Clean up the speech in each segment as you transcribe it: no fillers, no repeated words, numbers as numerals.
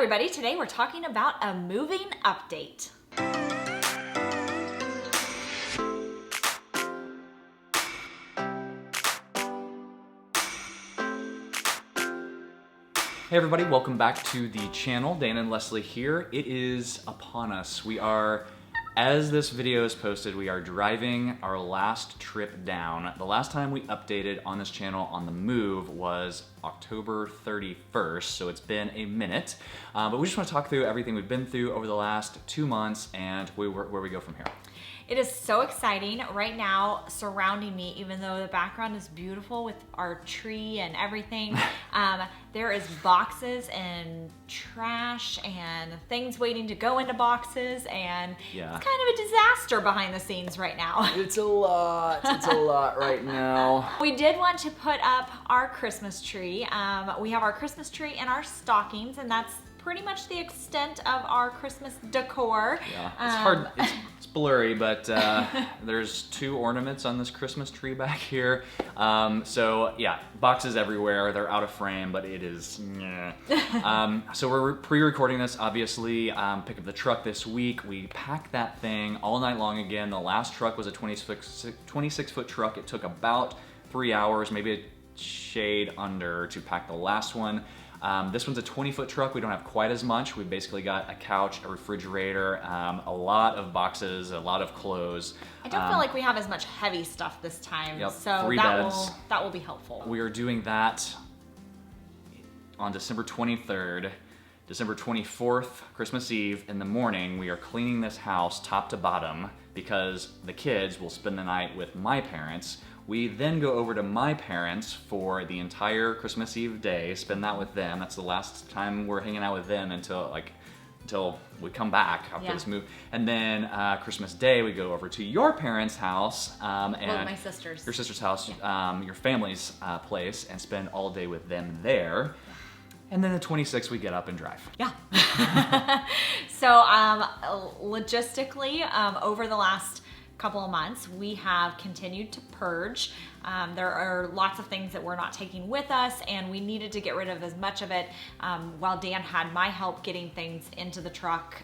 everybody, today we're talking about a moving update. Hey everybody, welcome back to the channel. Dan and Leslie here. It is upon us. We are, as this video is posted, we are driving our last trip down. The last time we updated on this channel on the move was October 31st, so it's been a minute. But we just want to talk through everything we've been through over the last 2 months and where we go from here. It is so exciting right now surrounding me, even though the background is beautiful with our tree and everything. There is boxes and trash and things waiting to go into boxes, and It's kind of a disaster behind the scenes right now. It's a lot. It's a lot right now. We did want to put up our Christmas tree. We have our Christmas tree and our stockings, and that's pretty much the extent of our Christmas decor. Yeah, it's hard. It's blurry, but there's 2 ornaments on this Christmas tree back here. So yeah, boxes everywhere. They're out of frame, but it is. So we're pre-recording this, obviously. Pick up the truck this week. We packed that thing all night long again. The last truck was a 26-foot truck. It took about 3 hours, maybe a shade under, to pack the last one. This one's a 20-foot truck. We don't have quite as much. We've basically got a couch, a refrigerator, a lot of boxes, a lot of clothes. I don't feel like we have as much heavy stuff this time, yep, so 3 beds. That will be helpful. We are doing that on December 23rd. December 24th, Christmas Eve, in the morning, we are cleaning this house top to bottom because the kids will spend the night with my parents. We then go over to my parents for the entire Christmas Eve day, spend that with them. That's the last time we're hanging out with them until we come back after this move. And then Christmas Day, we go over to your parents' house. And my sister's. Your sister's house, your family's place, and spend all day with them there. And then the 26th, we get up and drive. Yeah. So logistically, over the last couple of months, we have continued to purge. There are lots of things that we're not taking with us, and we needed to get rid of as much of it while Dan had my help getting things into the truck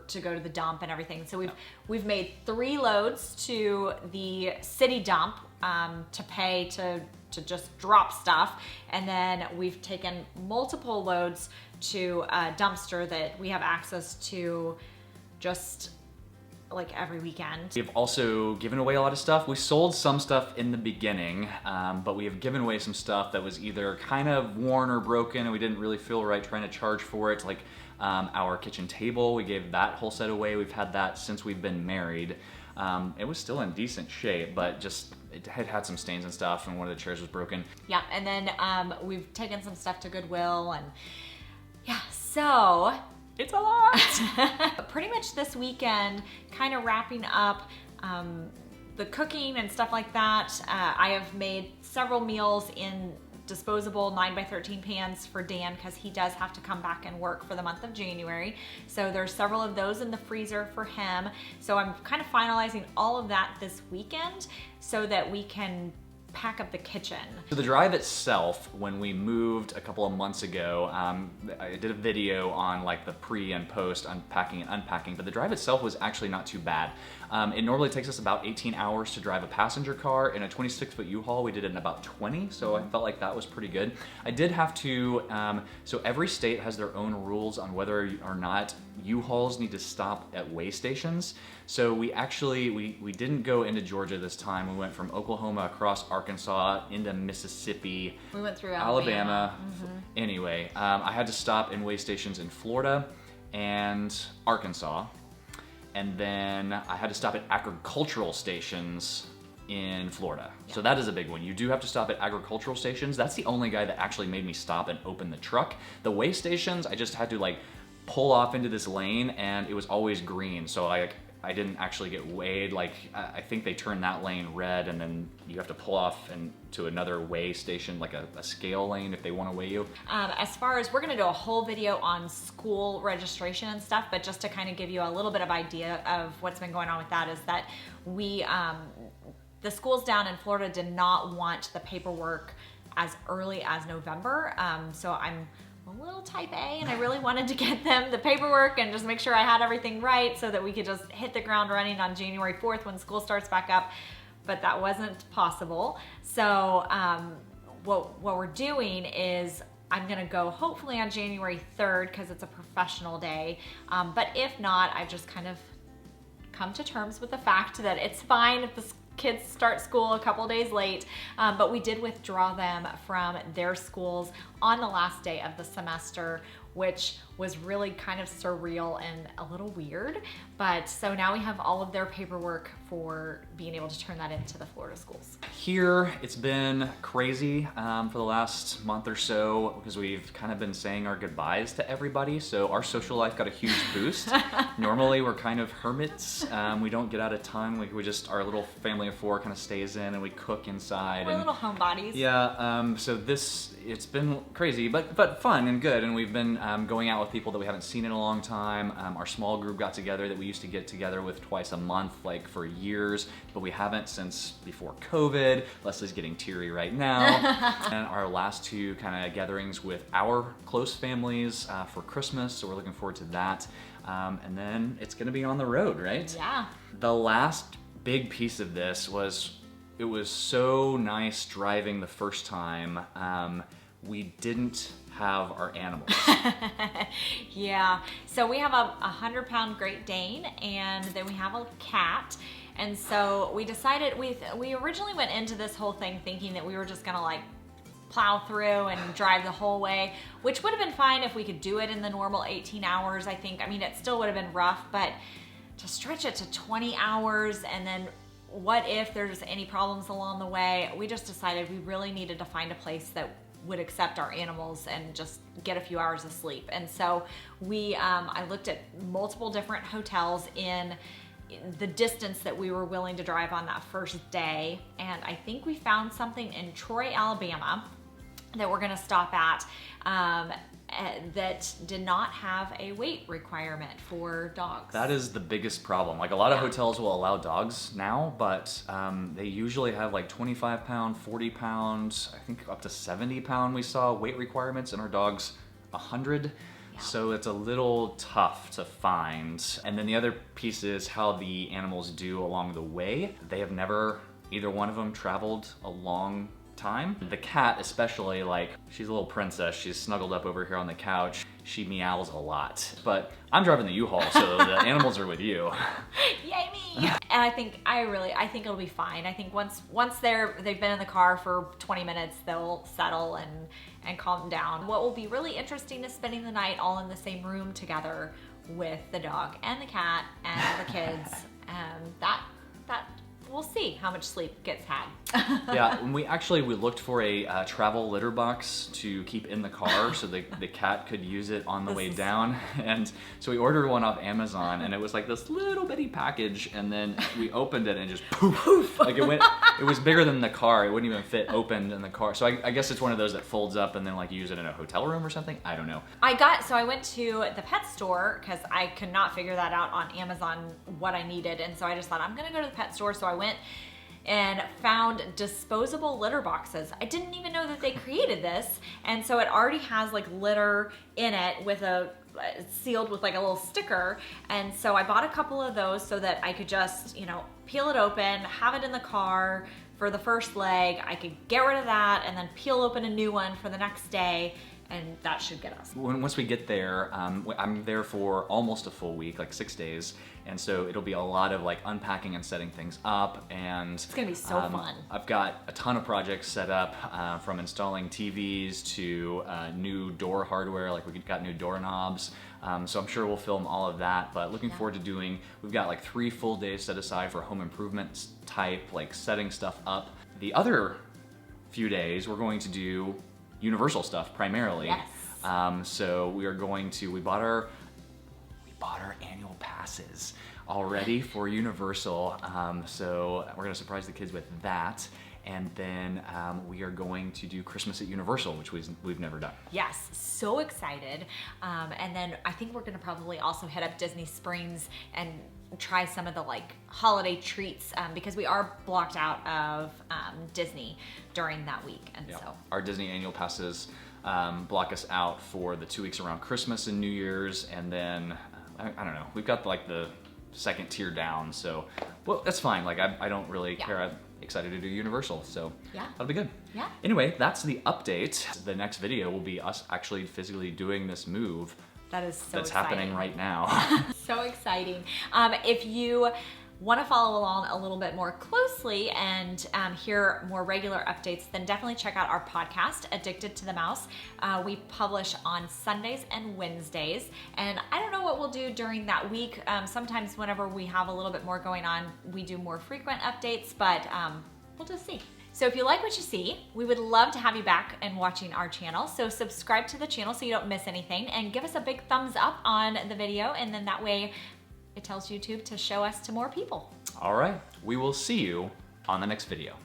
to go to the dump and everything. So we've made 3 loads to the city dump to pay to just drop stuff, and then we've taken multiple loads to a dumpster that we have access to just like every weekend. We've also given away a lot of stuff. We sold some stuff in the beginning, but we have given away some stuff that was either kind of worn or broken and we didn't really feel right trying to charge for it. Like our kitchen table, we gave that whole set away. We've had that since we've been married. It was still in decent shape, but just it had some stains and stuff, and one of the chairs was broken. Yeah, and then we've taken some stuff to Goodwill, and yeah, so it's a lot. Pretty much this weekend, kind of wrapping up the cooking and stuff like that. I have made several meals in disposable 9x13 pans for Dan because he does have to come back and work for the month of January. So there's several of those in the freezer for him. So I'm kind of finalizing all of that this weekend so that we can pack up the kitchen. So the drive itself, when we moved a couple of months ago, I did a video on like the pre and post unpacking and unpacking, but the drive itself was actually not too bad. It normally takes us about 18 hours to drive a passenger car. In a 26-foot U-Haul, we did it in about 20, so I felt like that was pretty good. I did have to, so every state has their own rules on whether or not U-Hauls need to stop at weigh stations. So we actually, we didn't go into Georgia this time. We went from Oklahoma across Arkansas into Mississippi. We went through Alabama. Anyway, I had to stop in weigh stations in Florida and Arkansas. And then I had to stop at agricultural stations in Florida. Yeah. So that is a big one. You do have to stop at agricultural stations. That's the only guy that actually made me stop and open the truck. The weigh stations, I just had to like pull off into this lane, and it was always green. So I didn't actually get weighed. Like I think they turn that lane red, and then you have to pull off and to another weigh station, like a scale lane if they want to weigh you. As far as, we're gonna do a whole video on school registration and stuff, but just to kind of give you a little bit of idea of what's been going on with that is that we, the schools down in Florida did not want the paperwork as early as November. So a little type A, and I really wanted to get them the paperwork and just make sure I had everything right so that we could just hit the ground running on January 4th when school starts back up, but that wasn't possible. So what we're doing is I'm gonna go hopefully on January 3rd because it's a professional day, but if not, I've just kind of come to terms with the fact that it's fine if the kids start school a couple days late, but we did withdraw them from their schools on the last day of the semester, which was really kind of surreal and a little weird. But so now we have all of their paperwork for being able to turn that into the Florida schools. Here, it's been crazy for the last month or so because we've kind of been saying our goodbyes to everybody. So our social life got a huge boost. Normally, we're kind of hermits. We don't get out a ton. We just, our little family of 4 kind of stays in and we cook inside. We're little homebodies. Yeah, so it's been crazy, but fun and good. And we've been going out with people that we haven't seen in a long time. Our small group got together that we used to get together with twice a month, like for years, but we haven't since before COVID. Leslie's getting teary right now. And our last 2 kind of gatherings with our close families for Christmas, so we're looking forward to that. And then it's gonna be on the road, right? Yeah. The last big piece of this was, it was so nice driving the first time. We didn't have our animals. Yeah, so we have a 100-pound Great Dane, and then we have a cat. And so we decided, we originally went into this whole thing thinking that we were just gonna like plow through and drive the whole way, which would have been fine if we could do it in the normal 18 hours, I think. I mean, it still would have been rough, but to stretch it to 20 hours and then what if there's any problems along the way, we just decided we really needed to find a place that would accept our animals and just get a few hours of sleep. And so I looked at multiple different hotels in the distance that we were willing to drive on that first day. And I think we found something in Troy, Alabama that we're gonna stop at that did not have a weight requirement for dogs. That is the biggest problem. Like a lot of hotels will allow dogs now, but they usually have like 25 pound, 40 pounds, I think up to 70 pound we saw weight requirements, and our dog's 100. Yeah. So it's a little tough to find. And then the other piece is how the animals do along the way. They have never, either one of them, traveled a long time. The cat especially, like, she's a little princess. She's snuggled up over here on the couch. She meows a lot. But I'm driving the U-Haul, so the animals are with you. Yay me! And I think it'll be fine. I think once they've been in the car for 20 minutes, they'll settle and calm down. What will be really interesting is spending the night all in the same room together with the dog and the cat and the kids. That we'll see how much sleep gets had. Yeah, we looked for a travel litter box to keep in the car so the cat could use it on the way down. And so we ordered one off Amazon, and it was like this little bitty package, and then we opened it and just poof. Like it was bigger than the car. It wouldn't even fit opened in the car. So I guess it's one of those that folds up and then like you use it in a hotel room or something. I don't know. I went to the pet store because I could not figure that out on Amazon what I needed. And so I just thought I'm gonna go to the pet store. So I went and found disposable litter boxes. I didn't even know that they created this. And so it already has like litter in it with sealed with like a little sticker. And so I bought a couple of those so that I could just, peel it open, have it in the car for the first leg. I could get rid of that and then peel open a new one for the next day. And that should get us. Once we get there, I'm there for almost a full week, like 6 days. And so it'll be a lot of like unpacking and setting things up. And it's gonna be so fun. I've got a ton of projects set up, from installing TVs to new door hardware, like we got new doorknobs. So I'm sure we'll film all of that, but looking forward to we've got like 3 full days set aside for home improvement type, like setting stuff up. The other few days we're going to do Universal stuff primarily. Yes. So we bought our annual passes already for Universal. So we're gonna surprise the kids with that. And then we are going to do Christmas at Universal, which we've never done. Yes, so excited. And then I think we're gonna probably also head up Disney Springs and try some of the like holiday treats because we are blocked out of Disney during that week. And so our Disney annual passes block us out for the 2 weeks around Christmas and New Year's, and then I don't know. We've got like the second tier down, so well, that's fine. Like I don't really care. I'm excited to do Universal, so that'll be good. Yeah. Anyway, that's the update. The next video will be us actually physically doing this move. That is so that's exciting. happening right now. So exciting. If you want to follow along a little bit more closely and hear more regular updates, then definitely check out our podcast, Addicted to the Mouse. We publish on Sundays and Wednesdays, and I don't know what we'll do during that week. Sometimes whenever we have a little bit more going on, we do more frequent updates, but we'll just see. So if you like what you see, we would love to have you back and watching our channel. So subscribe to the channel so you don't miss anything, and give us a big thumbs up on the video, and then that way it tells YouTube to show us to more people. All right, we will see you on the next video.